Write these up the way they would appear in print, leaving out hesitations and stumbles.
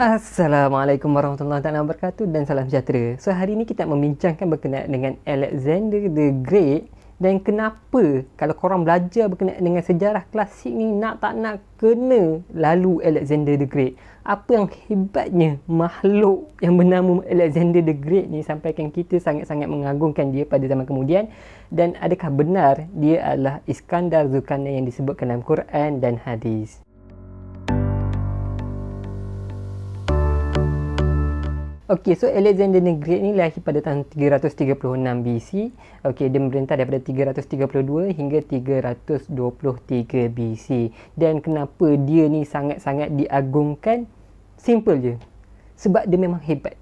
Assalamualaikum warahmatullahi wabarakatuh dan salam sejahtera. So hari ini kita membincangkan berkenaan dengan Alexander the Great dan kenapa kalau korang belajar berkenaan dengan sejarah klasik ni nak tak nak kena lalu Alexander the Great. Apa yang hebatnya makhluk yang bernama Alexander the Great ni sampaikan kita sangat-sangat mengagungkan dia pada zaman kemudian, dan adakah benar dia adalah Iskandar Zulkarnain yang disebutkan dalam Quran dan hadis? Okey, so Alexander the Great ni lahir pada tahun 336 BC. Okey, dia memerintah daripada 332 hingga 323 BC. Dan kenapa dia ni sangat-sangat diagungkan? Simple je. Sebab dia memang hebat.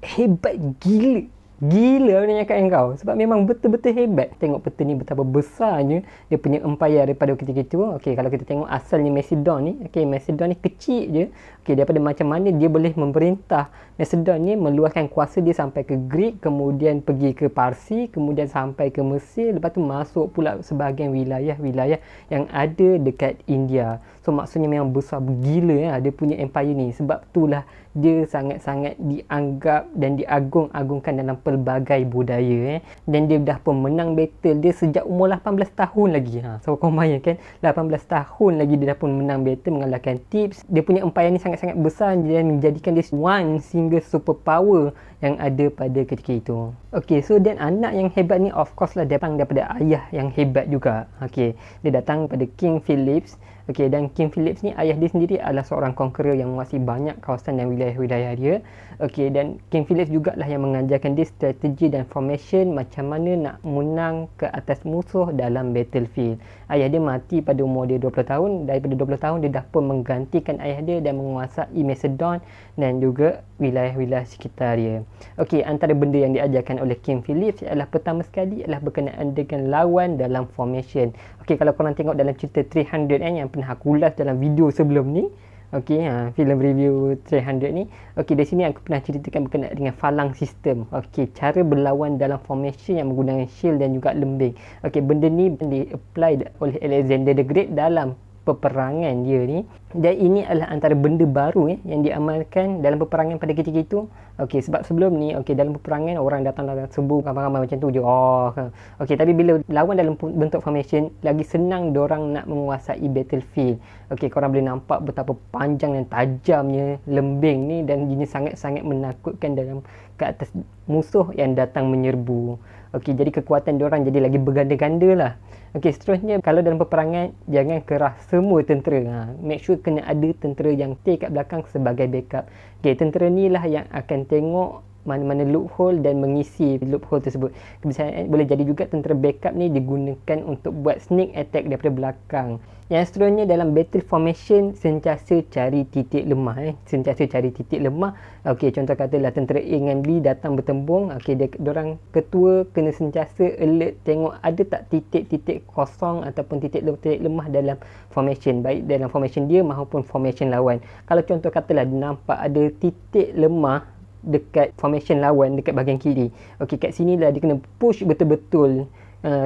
Hebat gila. Gila orang cakap dengan kau. Sebab memang betul-betul hebat. Tengok peta ni betapa besarnya dia punya empire daripada ketika itu. Okey, kalau kita tengok asalnya Macedon ni. Okey, Macedon ni kecil je. Okey, daripada macam mana dia boleh memerintah Macedon ni, meluaskan kuasa dia sampai ke Greek, kemudian pergi ke Parsi, kemudian sampai ke Mesir, lepas tu masuk pula sebahagian wilayah-wilayah yang ada dekat India. So maksudnya memang besar gila ya dia punya empire ni. Sebab itulah dia sangat-sangat dianggap dan diagung-agungkan dalam pelbagai budaya. Dan dia dah pun menang battle dia sejak umur 18 tahun lagi. So kau bayangkan 18 tahun lagi dia dah pun menang battle, mengalahkan tips. Dia punya empire ni sangat-sangat besar dan menjadikan dia one single superpower yang ada pada ketika itu. Okey, so dan anak yang hebat ni of course lah datang daripada ayah yang hebat juga. Okey, dia datang pada King Philips. Okey, dan King Philips ni ayah dia sendiri adalah seorang conqueror yang menguasai banyak kawasan dan wilayah-wilayah dia. Okey, dan King Philips jugalah yang mengajarkan dia strategi dan formation macam mana nak menang ke atas musuh dalam battlefield. Ayah dia mati pada umur dia 20 tahun. Daripada 20 tahun dia dah pun menggantikan ayah dia dan menguasai Macedon dan juga wilayah-wilayah sekitar dia. Okey, antara benda yang diajarkan oleh King Philips adalah pertama sekali adalah berkenaan dengan lawan dalam formation. Okey, kalau korang tengok dalam cerita 300 yang pernah aku ulas dalam video sebelum ni. Okey, filem review 300 ni. Okey, di sini aku pernah ceritakan berkenaan dengan falang sistem. Okey, cara berlawan dalam formation yang menggunakan shield dan juga lembing. Okey, benda ni di-apply oleh Alexander the Great dalam peperangan dia ni, dan ini adalah antara benda baru yang diamalkan dalam peperangan pada ketika itu. Okey, sebab sebelum ni dalam peperangan orang datang serbu ramai-ramai macam tu je. Okey, tapi bila lawan dalam bentuk formation, lagi senang diorang nak menguasai battlefield. Okey, korang boleh nampak betapa panjang dan tajamnya lembing ni, dan ini sangat-sangat menakutkan dalam ke atas musuh yang datang menyerbu. Okey, jadi kekuatan diorang jadi lagi berganda-ganda lah. Okey, seterusnya kalau dalam peperangan jangan kerah semua tentera. Make sure kena ada tentera yang stay kat belakang sebagai backup. Okey, tentera ni lah yang akan tengok mana-mana loophole dan mengisi loophole tersebut. Kebiasaan boleh jadi juga tentera backup ni digunakan untuk buat sneak attack daripada belakang. Yang seterusnya dalam battle formation, sentiasa cari titik lemah. Sentiasa cari titik lemah. Okey, contoh katalah tentera A dengan B datang bertembung. Okey, diorang ketua kena sentiasa alert tengok ada tak titik-titik kosong ataupun titik lemah dalam formation, baik dalam formation dia maupun formation lawan. Kalau contoh katalah nampak ada titik lemah dekat formation lawan dekat bahagian kiri. Okey, kat sini lah dia kena push betul-betul.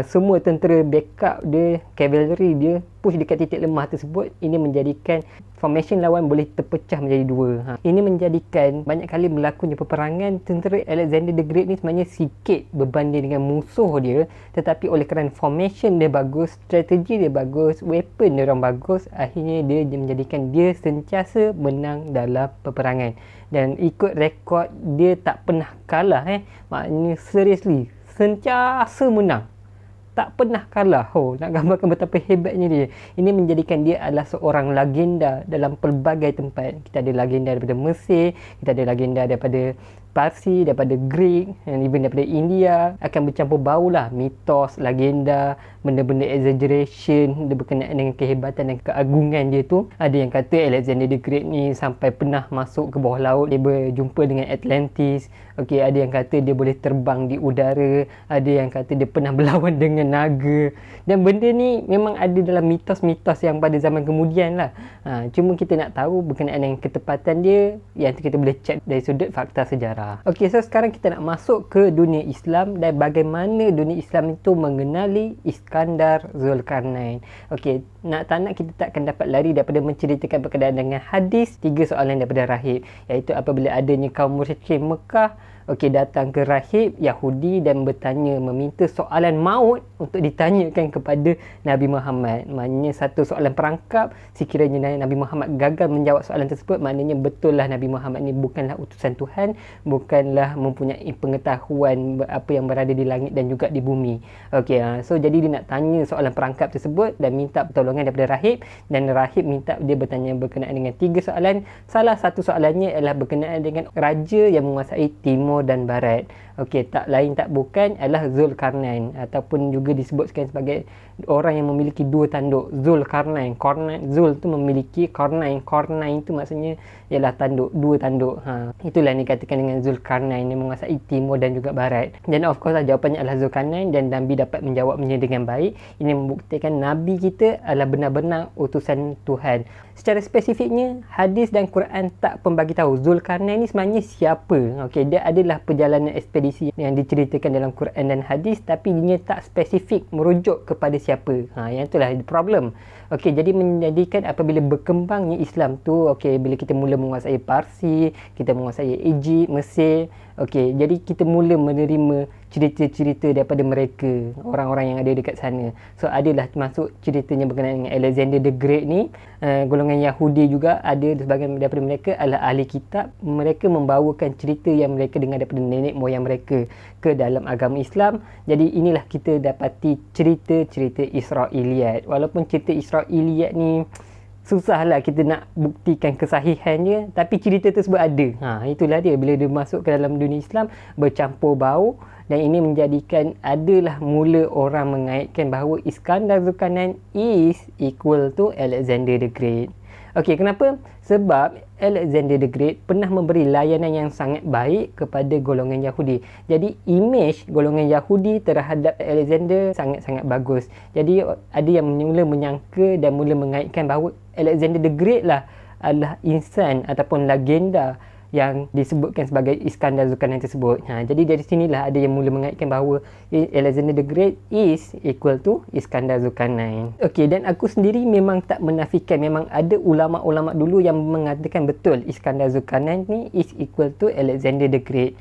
Semua tentera backup dia, cavalry dia push dekat titik lemah tersebut. Ini menjadikan formation lawan boleh terpecah menjadi dua. Ini menjadikan banyak kali berlakunya peperangan tentera Alexander the Great ni sebenarnya sikit berbanding dengan musuh dia, tetapi oleh kerana formation dia bagus, strategi dia bagus, weapon dia orang bagus, akhirnya dia menjadikan dia sentiasa menang dalam peperangan. Dan ikut rekod dia tak pernah kalah. Maknanya seriously sentiasa menang, tak pernah kalah. Nak gambarkan betapa hebatnya dia. Ini menjadikan dia adalah seorang legenda dalam pelbagai tempat. Kita ada legenda daripada Mesir, kita ada legenda daripada Parsi, daripada Greek, dan even daripada India. Akan bercampur bau lah mitos, legenda, benda-benda exaggeration berkenaan dengan kehebatan dan keagungan dia tu. Ada yang kata Alexander the Great ni sampai pernah masuk ke bawah laut, dia berjumpa dengan Atlantis. Okey, ada yang kata dia boleh terbang di udara, ada yang kata dia pernah berlawan dengan naga. Dan benda ni memang ada dalam mitos-mitos yang pada zaman kemudian lah. Cuma kita nak tahu berkenaan dengan ketepatan dia, yang kita boleh check dari sudut fakta sejarah. Okey, so sekarang kita nak masuk ke dunia Islam dan bagaimana dunia Islam itu mengenali Iskandar Zulkarnain. Okey, nak tak nak kita tak akan dapat lari daripada menceritakan berkenaan dengan hadis 3 soalan daripada rahib, iaitu apabila adanya kaum musyrikin Mekah datang ke rahib Yahudi dan bertanya, meminta soalan maut untuk ditanyakan kepada Nabi Muhammad. Maknanya satu soalan perangkap, sekiranya Nabi Muhammad gagal menjawab soalan tersebut, maknanya betul lah Nabi Muhammad ni bukanlah utusan Tuhan, bukanlah mempunyai pengetahuan apa yang berada di langit dan juga di bumi. So jadi dia nak tanya soalan perangkap tersebut dan minta pertolongan daripada rahib, dan rahib minta dia bertanya berkenaan dengan 3 soalan. Salah satu soalannya adalah berkenaan dengan raja yang menguasai timur dan barat. Tak lain tak bukan adalah Zulkarnain, ataupun juga disebutkan sebagai orang yang memiliki 2 tanduk. Zulkarnain, Zul tu memiliki, Karnain tu maksudnya ialah tanduk, 2 tanduk. Itulah yang dikatakan dengan Zulkarnain, yang menguasai timur dan juga barat. Dan of course jawapannya adalah Zulkarnain, dan Nabi dapat menjawabnya dengan baik. Ini membuktikan Nabi kita adalah benar-benar utusan Tuhan. Secara spesifiknya, hadis dan Quran tak membagi tahu Zulkarnain ni sebenarnya siapa. Dia adalah perjalanan ekspedisi yang diceritakan dalam Quran dan hadis, tapi dia tak spesifik merujuk kepada siapa. Yang itulah problem. Jadi menjadikan apabila berkembangnya Islam tu, bila kita mula menguasai Parsi, kita menguasai Egypt, Mesir, jadi kita mula menerima cerita-cerita daripada mereka, orang-orang yang ada dekat sana. So adalah termasuk ceritanya berkenaan dengan Alexander the Great ni. Golongan Yahudi juga ada sebahagian daripada mereka adalah ahli kitab. Mereka membawakan cerita yang mereka dengar daripada nenek moyang mereka ke dalam agama Islam. Jadi inilah kita dapati cerita-cerita Israiliyat. Walaupun cerita Israiliyat ni susahlah kita nak buktikan kesahihannya, tapi cerita tersebut ada. Itulah dia, bila dia masuk ke dalam dunia Islam bercampur bau, dan ini menjadikan adalah mula orang mengaitkan bahawa Iskandar Zulkarnain is equal to Alexander the Great. Kenapa? Sebab Alexander the Great pernah memberi layanan yang sangat baik kepada golongan Yahudi. Jadi imej golongan Yahudi terhadap Alexander sangat-sangat bagus. Jadi ada yang mula menyangka dan mula mengaitkan bahawa Alexander the Great lah adalah insan ataupun legenda yang disebutkan sebagai Iskandar Zulkarnain tersebut. Jadi dari sinilah ada yang mula mengaitkan bahawa Alexander the Great is equal to Iskandar Zulkarnain. Dan aku sendiri memang tak menafikan, memang ada ulama-ulama dulu yang mengatakan betul Iskandar Zulkarnain ni is equal to Alexander the Great.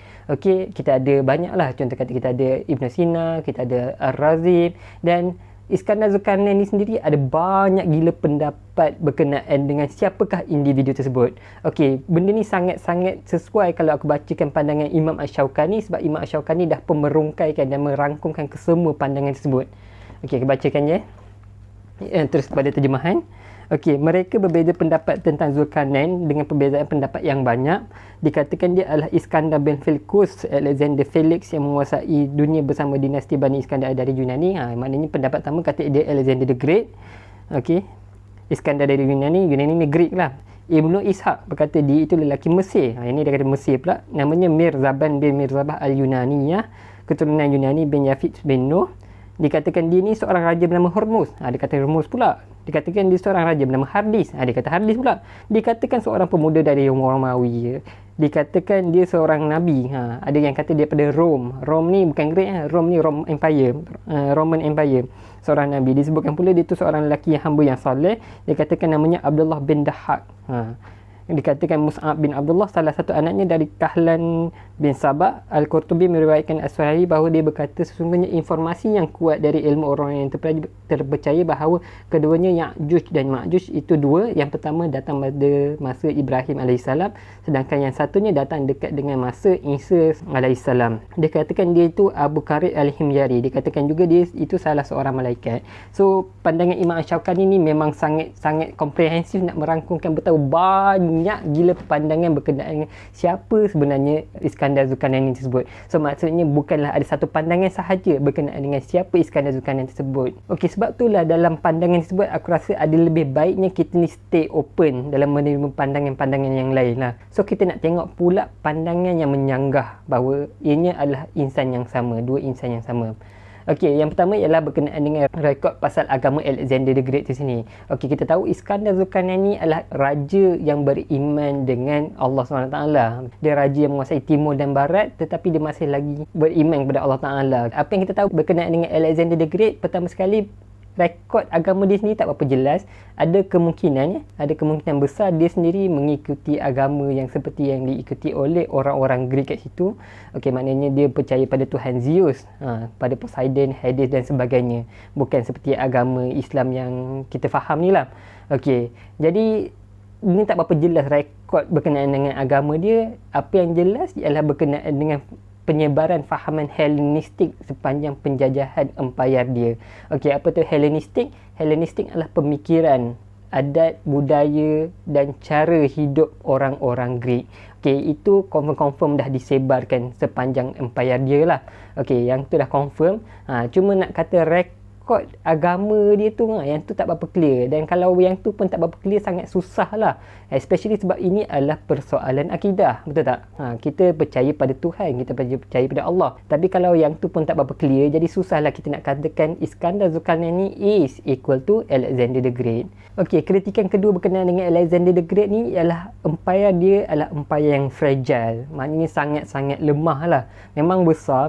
Kita ada banyaklah, contoh kata kita ada Ibn Sina, kita ada Ar-Razi, dan Iskandar Zulkarnain ni sendiri ada banyak gila pendapat berkenaan dengan siapakah individu tersebut. Benda ni sangat-sangat sesuai kalau aku bacakan pandangan Imam Ash-Shawqani, sebab Imam Ash-Shawqani dah merungkaikan dan merangkumkan kesemua pandangan tersebut. Aku bacakan je. Terus kepada terjemahan. Mereka berbeza pendapat tentang Zulkarnain dengan perbezaan pendapat yang banyak. Dikatakan dia adalah Iskandar bin Filkus, Alexander Felix yang menguasai dunia bersama dinasti Bani Iskandar dari Yunani. Maknanya pendapat pertama kata dia Alexander the Great. Iskandar dari Yunani ni Greek lah. Ibnu Ishaq berkata dia itu lelaki Mesir. Ini dia kata Mesir pula. Namanya Mirzaban bin Mirzabah al-Yunaniyah, keturunan Yunani bin Yafid bin Nuh. Dikatakan dia ni seorang raja bernama Hormuz. Dia kata Hormuz pula. Dikatakan dia seorang raja bernama Hardis. Dia kata Hardis pula. Dikatakan seorang pemuda dari Romawi. Dikatakan dia seorang nabi. Ada yang kata dia pada Rom. Rom ni bukan Greek. Rom ni Roman Empire. Seorang nabi. Disebutkan pula dia tu seorang lelaki yang hamba yang soleh. Dikatakan namanya Abdullah bin Dahak. Dikatakan Mus'ab bin Abdullah salah satu anaknya dari Kahlan bin Sabah. Al-Qurtubi meriwayatkan As-Suhaili bahawa dia berkata sesungguhnya informasi yang kuat dari ilmu orang yang terpercaya bahawa keduanya Ya'juj dan Ma'juj itu dua. Yang pertama datang pada masa Ibrahim AS, sedangkan yang satunya datang dekat dengan masa Isa AS. Dikatakan dia itu Abu Qarib Al-Himyari. Dikatakan juga dia itu salah seorang malaikat. So pandangan Imam Ash-Shawqani ni memang sangat komprehensif, nak merangkumkan betapa banyak gila pandangan berkenaan siapa sebenarnya Iskandar Zulkarnain tersebut. So maksudnya bukanlah ada satu pandangan sahaja berkenaan dengan siapa Iskandar Zulkarnain tersebut. Sebab itulah dalam pandangan tersebut aku rasa ada lebih baiknya kita ni stay open dalam menerima pandangan-pandangan yang lain lah. So kita nak tengok pula pandangan yang menyanggah bahawa ianya adalah insan yang sama, dua insan yang sama. Yang pertama ialah berkenaan dengan rekod pasal agama Alexander the Great di sini. Kita tahu Iskandar Zulkarnain ni adalah raja yang beriman dengan Allah SWT. Dia raja yang menguasai timur dan barat, tetapi dia masih lagi beriman kepada Allah Ta'ala. Apa yang kita tahu berkenaan dengan Alexander the Great, pertama sekali rekod agama dia sendiri tak berapa jelas. Ada kemungkinan besar dia sendiri mengikuti agama yang seperti yang diikuti oleh orang-orang Greek kat situ. Okey, maknanya dia percaya pada Tuhan Zeus, pada Poseidon, Hades dan sebagainya. Bukan seperti agama Islam yang kita faham ni lah. Okey, jadi ini tak berapa jelas rekod berkenaan dengan agama dia. Apa yang jelas ialah berkenaan dengan penyebaran fahaman Hellenistik sepanjang penjajahan empayar dia. Okey, apa tu Hellenistik? Hellenistik adalah pemikiran, adat, budaya dan cara hidup orang-orang Greek. Okey, itu confirm dah disebarkan sepanjang empayar dia lah. Okey, yang tu dah confirm. Cuma nak kata rekod agama dia tu, yang tu tak berapa clear. Dan kalau yang tu pun tak berapa clear, sangat susah lah. Especially sebab ini adalah persoalan akidah. Betul tak? Kita percaya pada Tuhan, kita percaya pada Allah. Tapi kalau yang tu pun tak berapa clear, jadi susahlah kita nak katakan Iskandar Zulkarnain ni is equal to Alexander the Great. Okey, kritikan kedua berkenaan dengan Alexander the Great ni ialah empayar dia adalah empayar yang fragile. Maknanya sangat-sangat lemah lah. Memang besar,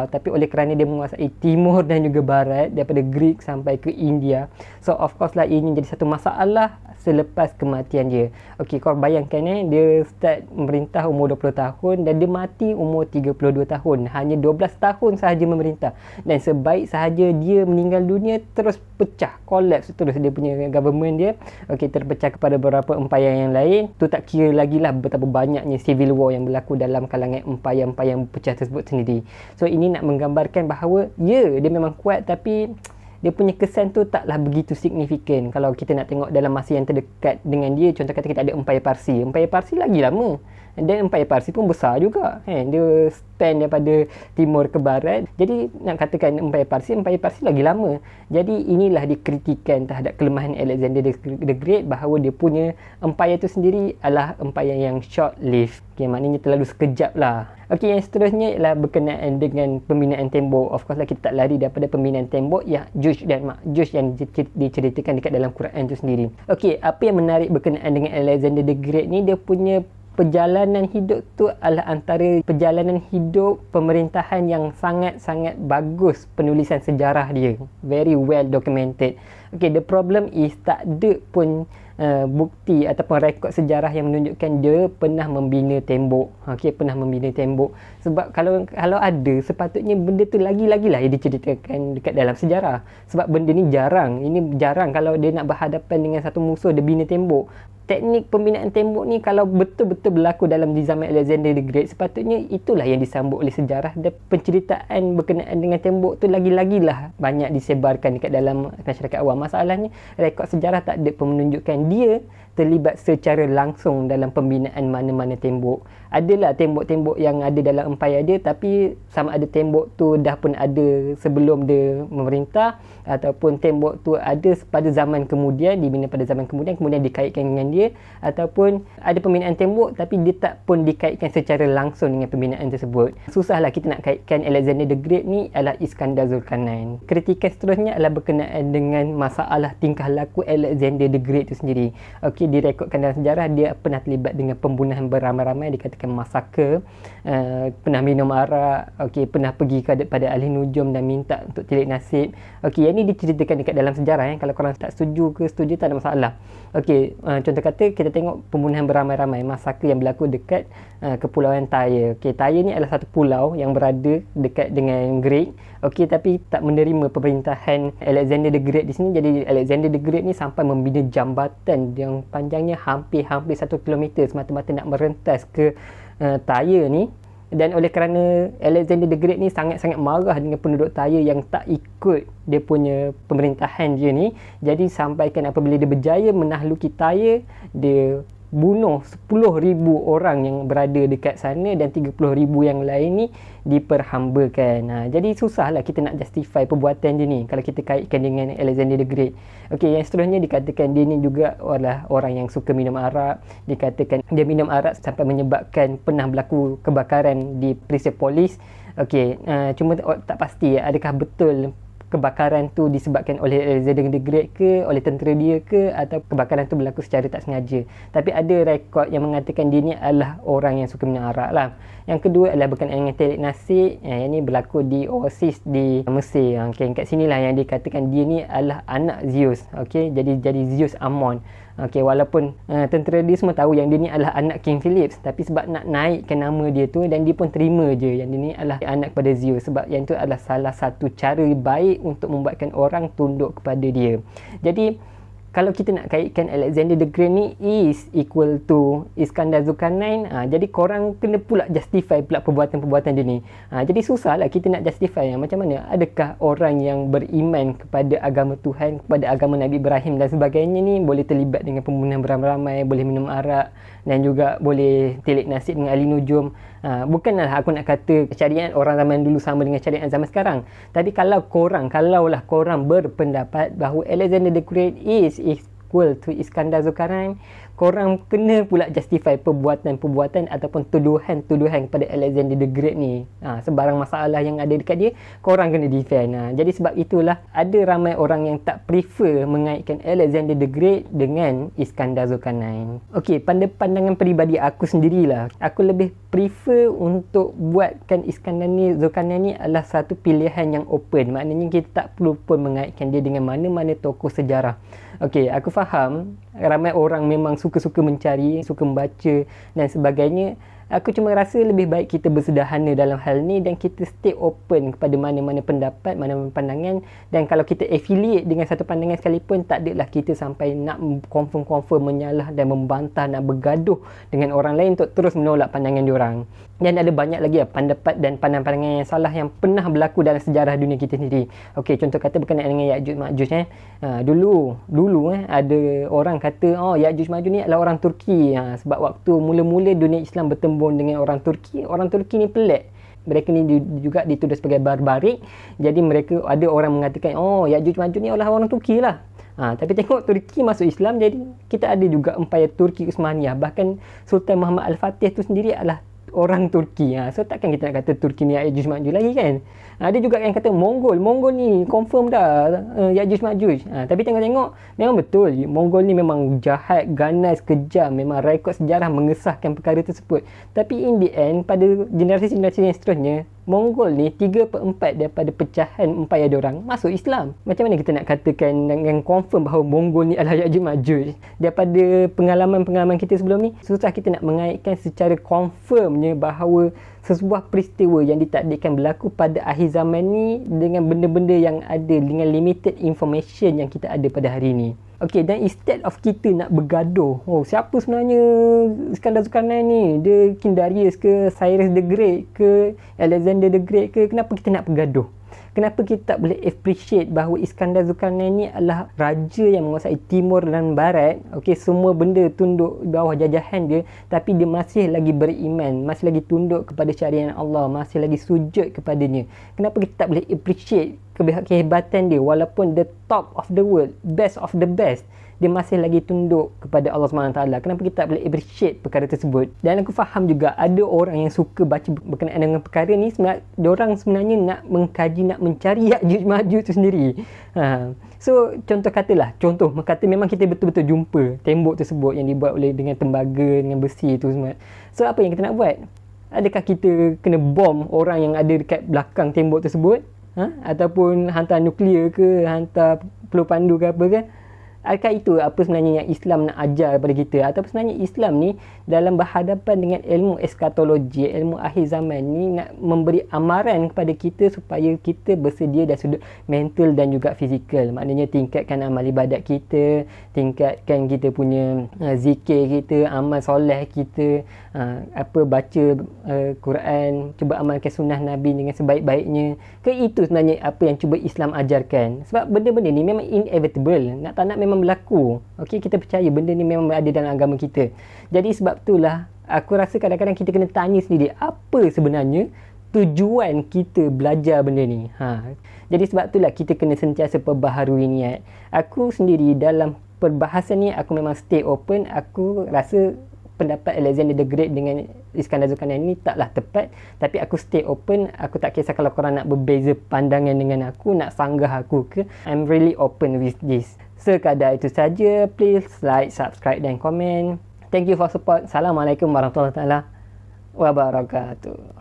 tapi oleh kerana dia menguasai timur dan juga barat, daripada Greek sampai ke India, so of course lah ini jadi satu masalah selepas kematian dia. Okey, kau bayangkan dia start memerintah umur 20 tahun dan dia mati umur 32 tahun. Hanya 12 tahun sahaja memerintah. Dan sebaik sahaja dia meninggal dunia, terus pecah, collapse terus dia punya government dia. Okey, terpecah kepada beberapa empayar yang lain. Tu tak kira lagi lah betapa banyaknya civil war yang berlaku dalam kalangan empayar-empayar yang pecah tersebut sendiri. So ini nak menggambarkan bahawa dia memang kuat, tapi dia punya kesan tu taklah begitu signifikan kalau kita nak tengok dalam masa yang terdekat dengan dia. Contoh kata kita ada Empayar Parsi. Empayar Parsi lagi lama. Dan Empayar Parsi pun besar juga. Dia span daripada timur ke barat. Jadi nak katakan Empayar Parsi lagi lama. Jadi inilah dikritikan terhadap kelemahan Alexander the Great, bahawa dia punya empayar tu sendiri adalah empayar yang short-lived. Okay, maknanya terlalu sekejap lah. Okey, yang seterusnya ialah berkenaan dengan pembinaan tembok. Of course lah, kita tak lari daripada pembinaan tembok ya Juj dan Makjuj yang diceritakan dekat dalam Quran tu sendiri. Okey, apa yang menarik berkenaan dengan Alexander the Great ni, dia punya perjalanan hidup tu adalah antara perjalanan hidup pemerintahan yang sangat-sangat bagus. Penulisan sejarah dia very well documented. Okay, the problem is tak ada pun bukti ataupun rekod sejarah yang menunjukkan dia pernah membina tembok. Okey, pernah membina tembok. Sebab kalau ada, sepatutnya benda tu lagi-lagilah yang diceritakan dekat dalam sejarah. Sebab benda ni jarang. Ini jarang kalau dia nak berhadapan dengan satu musuh, dia bina tembok. Teknik pembinaan tembok ni kalau betul-betul berlaku dalam di zaman Alexander the Great, sepatutnya itulah yang disambut oleh sejarah, dan penceritaan berkenaan dengan tembok tu lagi-lagilah banyak disebarkan dekat dalam masyarakat awam. Masalahnya rekod sejarah tak ada pun menunjukkan dia terlibat secara langsung dalam pembinaan mana-mana tembok. Adalah tembok-tembok yang ada dalam empayar dia, tapi sama ada tembok tu dah pun ada sebelum dia memerintah, ataupun tembok tu ada pada zaman kemudian, dibina pada zaman kemudian dikaitkan dengan dia, ataupun ada pembinaan tembok tapi dia tak pun dikaitkan secara langsung dengan pembinaan tersebut. Susahlah kita nak kaitkan Alexander the Great ni adalah Iskandar Zulkarnain. Kritikan seterusnya adalah berkenaan dengan masalah tingkah laku Alexander the Great tu sendiri. Okey, direkodkan dalam sejarah dia pernah terlibat dengan pembunuhan beramai-ramai, dikatakan massacre, pernah minum arak, okey, pernah pergi kepada ahli nujum dan minta untuk tilik nasib. Okey, yang ni diceritakan dekat dalam sejarah. Kalau korang tak setuju ke setuju, tak ada masalah. Okey, contoh kata kita tengok pembunuhan beramai-ramai, massacre yang berlaku dekat Kepulauan Tyre. Okey, Tyre ni adalah satu pulau yang berada dekat dengan Greek. Okey, tapi tak menerima pemerintahan Alexander the Great di sini. Jadi Alexander the Great ni sampai membina jambatan yang panjangnya hampir 1 kilometer semata-mata nak merentas ke Tyre ni. Dan oleh kerana Alexander the Great ni sangat-sangat marah dengan penduduk Tyre yang tak ikut dia punya pemerintahan dia ni, jadi sampaikan apabila dia berjaya menahluki Tyre, dia bunuh 10,000 orang yang berada dekat sana dan 30,000 yang lain ni diperhambakan. Jadi susahlah kita nak justify perbuatan dia ni kalau kita kaitkan dengan Alexander the Great. Okey, yang seterusnya dikatakan dia ni juga adalah orang yang suka minum arak. Dikatakan dia minum arak sampai menyebabkan pernah berlaku kebakaran di Persepolis. Okey, cuma tak pasti adakah betul kebakaran tu disebabkan oleh Alexander the Great ke, oleh tentera dia ke, atau kebakaran tu berlaku secara tak sengaja. Tapi ada rekod yang mengatakan dia ni adalah orang yang suka minum arak lah. Yang kedua adalah berkenaan dengan telik nasib. Yang ni berlaku di Oasis di Mesir. Okay, kat sini lah yang dikatakan dia ni adalah anak Zeus. Okay, jadi Zeus Amon. Okay, walaupun tentera dia semua tahu yang dia ni adalah anak King Philips, tapi sebab nak naikkan nama dia tu, dan dia pun terima je yang dia ni adalah anak kepada Zeus, sebab yang tu adalah salah satu cara baik untuk membuatkan orang tunduk kepada dia. Jadi kalau kita nak kaitkan Alexander the Great ni is equal to Iskandar Zulkarnain, jadi korang kena pula justify pula perbuatan-perbuatan dia ni. Jadi susah lah kita nak justify. Macam mana? Adakah orang yang beriman kepada agama Tuhan, kepada agama Nabi Ibrahim dan sebagainya ni boleh terlibat dengan pembunuhan beramai-ramai, boleh minum arak dan juga boleh telik nasib dengan ahli nujum? Bukanlah aku nak kata syariat orang zaman dulu sama dengan syariat zaman sekarang. Tapi kalaulah korang berpendapat bahawa Alexander the Great is equal to Iskandar Zulkarnain, korang kena pula justify perbuatan-perbuatan ataupun tuduhan-tuduhan kepada Alexander the Great ni. Sebarang masalah yang ada dekat dia, korang kena defend. Jadi sebab itulah ada ramai orang yang tak prefer mengaitkan Alexander the Great dengan Iskandar Zulkarnain. Okey, pada pandangan peribadi aku sendirilah, aku lebih prefer untuk buatkan Iskandar Zulkarnain ni adalah satu pilihan yang open. Maknanya kita tak perlu pun mengaitkan dia dengan mana-mana tokoh sejarah. Okey, aku faham ramai orang memang suka-suka mencari, suka membaca dan sebagainya. Aku cuma rasa lebih baik kita bersederhana dalam hal ni dan kita stay open kepada mana-mana pendapat, mana-mana pandangan. Dan kalau kita affiliate dengan satu pandangan sekalipun, tak adalah kita sampai nak confirm menyalah dan membantah, nak bergaduh dengan orang lain untuk terus menolak pandangan diorang. Dan ada banyak lagi pendapat dan pandangan-pandangan yang salah yang pernah berlaku dalam sejarah dunia kita sendiri. Okey, contoh kata berkenaan dengan Ya'juj Ma'juj. Dulu ada orang kata Ya'juj Ma'juj ni adalah orang Turki. Sebab waktu mula-mula dunia Islam bertembung dengan orang Turki ni pelik. Mereka ni juga dituduh sebagai barbarik. Jadi mereka ada orang mengatakan Ya'juj Ma'juj ni adalah orang Turki lah. Tapi tengok Turki masuk Islam, jadi kita ada juga Empayar Turki Uthmaniyah. Bahkan Sultan Muhammad Al-Fatih tu sendiri adalah orang Turki. So takkan kita nak kata Turki ni Ya'juj Ma'juj lagi kan. Ada juga yang kata Mongol ni confirm dah Ya'juj Ma'juj. Tapi tengok-tengok memang betul Mongol ni memang jahat, ganas, kejam. Memang rekod sejarah mengesahkan perkara tersebut. Tapi in the end, pada generasi-generasi yang seterusnya, Mongol ni 3/4 daripada pecahan empayar diorang masuk Islam. Macam mana kita nak katakan dengan confirm bahawa Mongol ni adalah Ya'juj Ma'juj? Daripada pengalaman-pengalaman kita sebelum ni, susah kita nak mengaitkan secara confirmnya bahawa sesebuah peristiwa yang ditakdirkan berlaku pada akhir zaman ni dengan benda-benda yang ada, dengan limited information yang kita ada pada hari ni. Okey, dan instead of kita nak bergaduh, siapa sebenarnya Iskandar Zulkarnain ni? Dia King Darius ke, Cyrus the Great ke, Alexander the Great ke? Kenapa kita nak bergaduh? Kenapa kita tak boleh appreciate bahawa Iskandar Zulkarnain ni adalah raja yang menguasai timur dan barat. Okey, semua benda tunduk di bawah jajahan dia, tapi dia masih lagi beriman, masih lagi tunduk kepada syariat Allah, masih lagi sujud kepadanya. Kenapa kita tak boleh appreciate kehebatan dia walaupun the top of the world, best of the best, dia masih lagi tunduk kepada Allah SWT. Kenapa kita tak boleh appreciate perkara tersebut? Dan aku faham juga ada orang yang suka baca berkenaan dengan perkara ni. Diorang sebenarnya nak mengkaji, nak mencari Ya'juj Ma'juj tu sendiri. So contoh kata memang kita betul-betul jumpa tembok tersebut yang dibuat oleh dengan tembaga, dengan besi tu semua. So apa yang kita nak buat? Adakah kita kena bom orang yang ada dekat belakang tembok tersebut? Ataupun hantar nuklear ke, hantar peluh pandu ke apa ke? Adakah itu apa sebenarnya yang Islam nak ajar kepada kita? Atau sebenarnya Islam ni dalam berhadapan dengan ilmu eskatologi, ilmu akhir zaman ni, nak memberi amaran kepada kita supaya kita bersedia dari sudut mental dan juga fizikal. Maknanya tingkatkan amal ibadat kita, tingkatkan kita punya zikir kita, amal soleh kita, baca Quran, cuba amalkan sunnah Nabi dengan sebaik-baiknya. Itu sebenarnya apa yang cuba Islam ajarkan. Sebab benda-benda ni memang inevitable, nak tak nak memang berlaku. Okey, kita percaya benda ni memang ada dalam agama kita. Jadi sebab itulah aku rasa kadang-kadang kita kena tanya sendiri, apa sebenarnya tujuan kita belajar benda ni. Jadi sebab itulah kita kena sentiasa perbaharui niat. Aku sendiri dalam perbahasan ni aku memang stay open. Aku rasa pendapat Alexander the Great dengan Iskandar Zulkarnain ni taklah tepat, tapi aku stay open. Aku tak kisah kalau korang nak berbeza pandangan dengan aku, nak sanggah aku ke, I'm really open with this. Sekadar itu saja. Please like, subscribe dan komen. Thank you for support. Assalamualaikum warahmatullahi wabarakatuh.